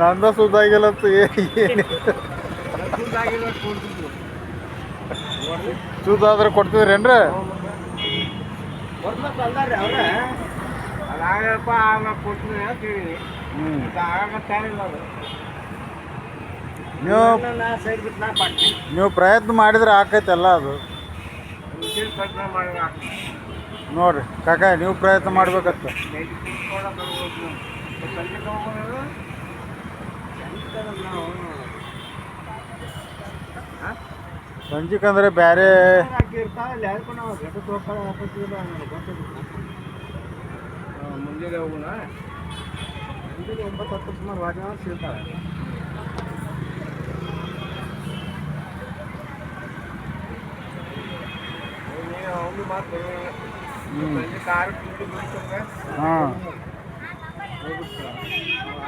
ನಂದ ಸುದ್ದಾಗಿಲ್ಲತ್ತು ಸುದ್ದಾದ್ರೆ ಕೊಡ್ತಿದ್ರೇನ್ರಿ? ಅದಾಗಪ್ಪ ಆಗ ಕೊಡ್ತೀನಿ ಅಂತ ಹೇಳಿ ಆಗತ್ತಾನಿಲ್ಲ ಅದು. ಸೈಡ್ ಬಿಟ್ಟು ನಾ ಪಡ್ತೀನಿ. ನೀವು ಪ್ರಯತ್ನ ಮಾಡಿದ್ರೆ ಆಕೈತಲ್ಲ ಅದು. ಪ್ರಯತ್ನ ಮಾಡಿ ನೋಡ್ರಿ ಕಾಕ, ನೀವು ಪ್ರಯತ್ನ ಮಾಡ್ಬೇಕತ್ತ. ಸಂಜಿಕಂದ್ರೆ ಬೇರೆ ಮುಂಜಾನೆ ಹೋಗೋಣ. ಮುಂಜಾನೆ 9-10 ಸುಮಾರು ವಾಜ ಸಿಗ್ತಾಳೆ. ಅವನು ಮಾತು ಸಂಜೆ ಕಾರು ಹಾಂ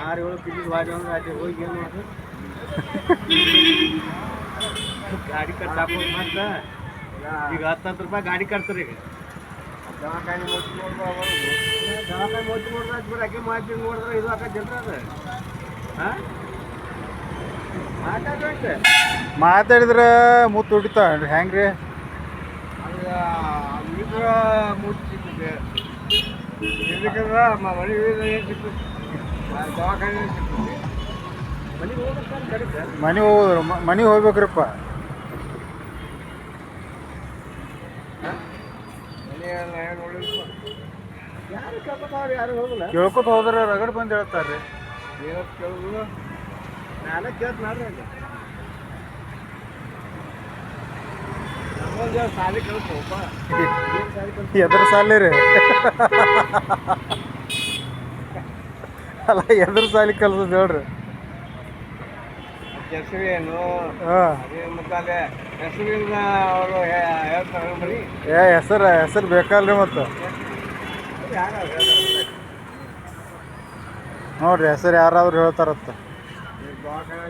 6-7 ಕಿಲೋ ವಾಜ ಅಂದ್ರೆ ಆಚೆ ಹೋಗಿ ಏನು ಮಾಡೋದು? ಗಾಡಿ ಖರ್ಚು ಹಾಕೋದು ಮತ್ತೆ ಈಗ 10 ರೂಪಾಯಿ ಗಾಡಿ ಕಟ್ತಾರೆ. ಈಗ ದವಾಖಾನೆ ಮೊಟ್ಟಿ ನೋಡ್ಬೋದು, ದವಾಖಾನೆ ಮೊಟ್ಟಿ ನೋಡಿದ್ರೆ ಆಯ್ತು ಬರೀ ಅಕ್ಕಿ ಮಾತಿ ನೋಡಿದ್ರೆ ಇದು ಹಾಕೋ ಜನರ ಅದು. ಹಾಂ ಮಾತಾಡಿದ್ರೆ ಮುತ್ತು ಹೊಡಿತಾವ ಹೆಂಗೆ ರೀ? ಅದು ಈಗ ಮುಟ್ಟು ಸಿಗ್ತದೆ. ಇದಕ್ಕಂದ್ರೆ ಮನೆ ಏನು ಸಿಗ್ತದೆ, ದವಾಖಾನೆ ಸಿಗ್ತದೆ. ಮನೆಗೆ ಹೋಗ್ಬೇಕು ಕಡಿತೆ. ಮನೆಗೆ ಹೋಗ್ಬೇಕ್ರಪ್ಪ. ಯಾರು ಕೇಳ್ಕೊತಾವ್ರಿ? ಯಾರು ಹೋಗಲ್ಲ. ಕೇಳ್ಕೊತ ಹೋದ್ರೆ ರಗಡ್ ಬಂದು ಹೇಳ್ತಾರೆ. ಏನಂತ ಕೇಳೋದು? ನಾನೇ ಕೇಳ್ತ ಮಾಡ್ರಿ ನಮ್ಮೊಂದು ಸಾಲಿ ಕೇಳ್ತೋಪ್ಪ. ಎದ್ರ ಸಾಲಿ ರೀ? ಅಲ್ಲ ಎದ್ರ ಸಾಲಿ ಕಲ್ಸೋದು ಹೇಳ್ರಿ. ಹೆಸರೇನು? ಹಾಂ ಅದೇ ಮತ್ತೆ ಹೆಸರಿಂದ ಅವರು ಹೇಳ್ತಾರೆ ಬರೀ. ಹೆಸರು ಬೇಕಲ್ರಿ ಮತ್ತು. ನೋಡ್ರಿ ಹೆಸರು ಯಾರಾದ್ರು ಹೇಳ್ತಾರತ್ತ. ದವಾಖಾನೆ